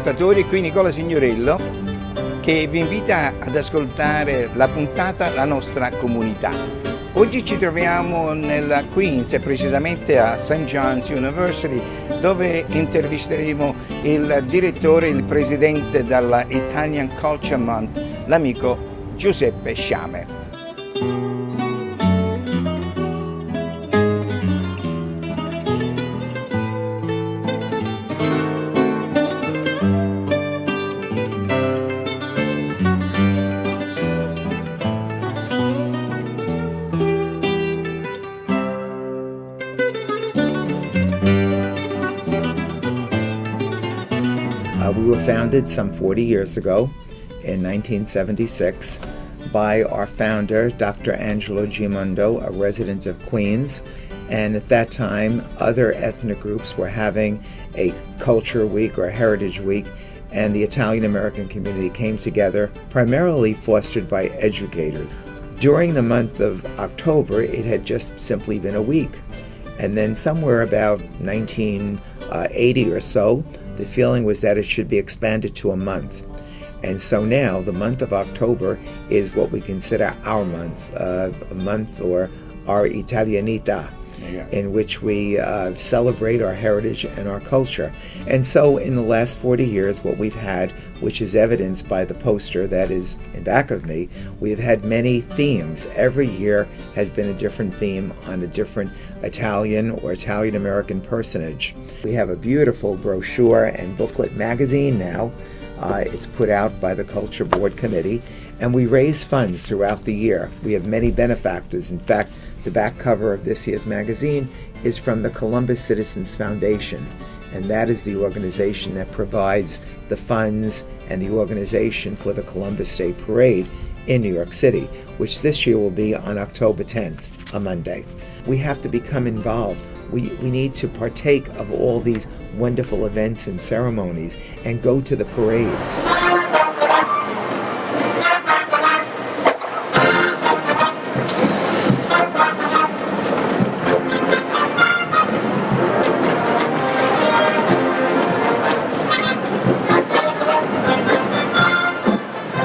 ascoltatori, qui Nicola Signorello che vi invita ad ascoltare la puntata La nostra comunità. Oggi ci troviamo nella Queens e precisamente a St. John's University, dove intervisteremo il direttore, il presidente della Italian Culture Month, l'amico Giuseppe Sciame. We were founded some 40 years ago in 1976 by our founder, Dr. Angelo Gimondo, a resident of Queens. And at that time, other ethnic groups were having a culture week or a heritage week, and the Italian American community came together, primarily fostered by educators. During the month of October, it had just simply been a week. And then somewhere about 1980 or so, the feeling was that it should be expanded to a month. And so now the month of October is what we consider our month, a month or our Italianità, in which we celebrate our heritage and our culture. And so in the last 40 years, what we've had, which is evidenced by the poster that is in back of me, we've had many themes. Every year has been a different theme on a different Italian or Italian-American personage. We have a beautiful brochure and booklet magazine now. It's put out by the Culture Board Committee, and we raise funds throughout the year. We have many benefactors. In fact, the back cover of this year's magazine is from the Columbus Citizens Foundation, and that is the organization that provides the funds and the organization for the Columbus Day Parade in New York City, which this year will be on October 10th, a Monday. We have to become involved. We need to partake of all these wonderful events and ceremonies and go to the parades.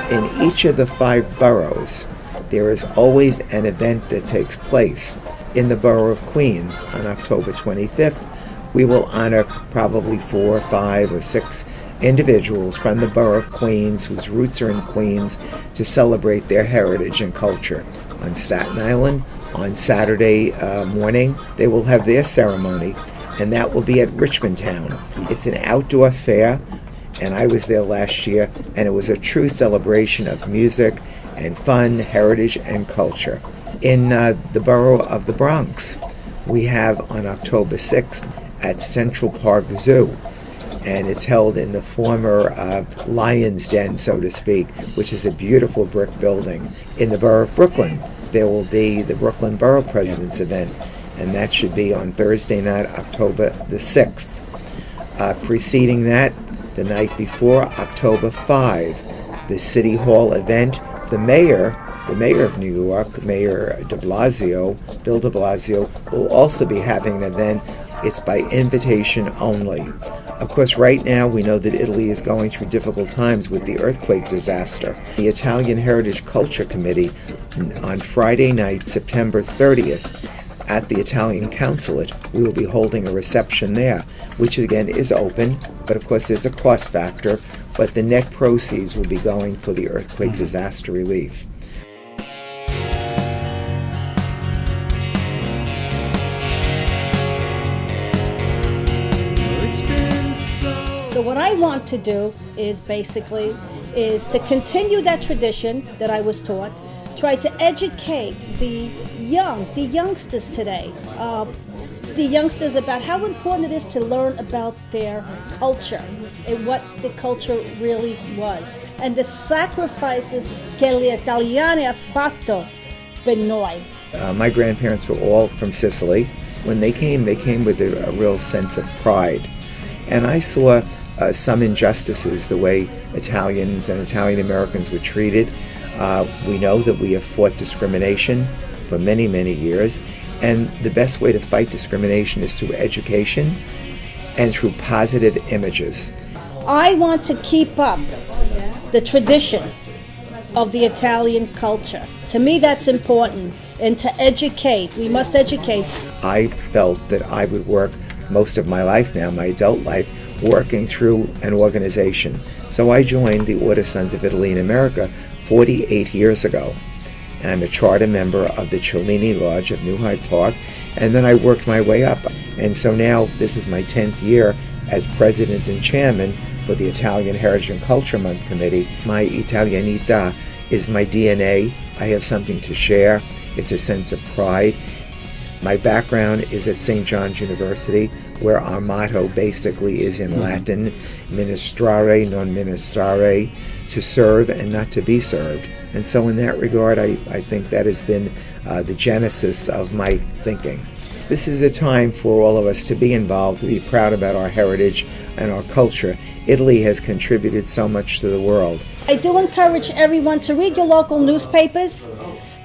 In each of the 5 boroughs, there is always an event that takes place. In the borough of Queens on October 25th, we will honor probably 4 or 5 or 6 individuals from the borough of Queens whose roots are in Queens to celebrate their heritage and culture. On Staten Island, on Saturday morning, they will have their ceremony, and that will be at Richmond Town. It's an outdoor fair, and I was there last year, and it was a true celebration of music and fun, heritage, and culture. In the borough of the Bronx, we have on October 6th at Central Park Zoo, and it's held in the former Lion's Den, so to speak, which is a beautiful brick building. In the borough of Brooklyn, there will be the Brooklyn Borough President's event, and that should be on Thursday night, October the 6th. Preceding that, the night before, October 5, the City Hall event. The mayor of New York, Mayor Bill de Blasio, will also be having an event. It's by invitation only. Of course, right now we know that Italy is going through difficult times with the earthquake disaster. The Italian Heritage Culture Committee on Friday night, September 30th, at the Italian Consulate, we will be holding a reception there, which again is open, but of course there's a cost factor, but the net proceeds will be going for the earthquake disaster relief. So what I want to do is to continue that tradition that I was taught, try to educate the youngsters today, about how important it is to learn about their culture and what the culture really was, and the sacrifices che gli italiani ha fatto per noi. My grandparents were all from Sicily. When they came with a real sense of pride. And I saw some injustices, the way Italians and Italian Americans were treated. We know that we have fought discrimination for many, many years, and the best way to fight discrimination is through education and through positive images. I want to keep up the tradition of the Italian culture. To me, that's important. And to educate, we must educate. I felt that I would work most of my life now, my adult life, working through an organization. So I joined the Order Sons of Italy in America 48 years ago. And I'm a charter member of the Cellini Lodge of New Hyde Park, and then I worked my way up. And so now this is my 10th year as president and chairman for the Italian Heritage and Culture Month Committee. My Italianità is my DNA. I have something to share. It's a sense of pride. My background is at St. John's University, where our motto basically is in Latin, ministrare non ministrare, to serve and not to be served. And so in that regard, I think that has been the genesis of my thinking. This is a time for all of us to be involved, to be proud about our heritage and our culture. Italy has contributed so much to the world. I do encourage everyone to read your local newspapers.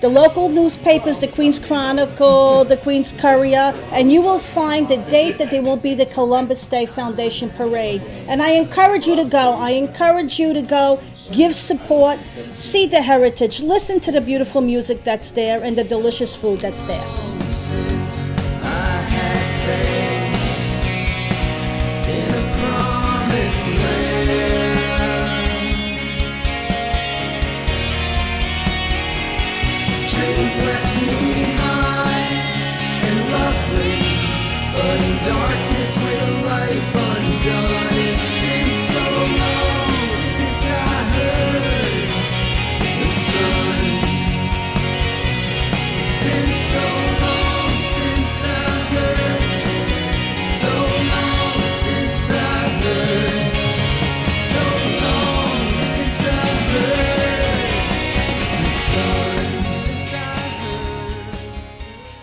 The local newspapers, the Queen's Chronicle, the Queen's Courier, and you will find the date that there will be the Columbus Day Foundation Parade. And I encourage you to go. I encourage you to go, give support, see the heritage, listen to the beautiful music that's there and the delicious food that's there. Dreams left me high and lovely, but in darkness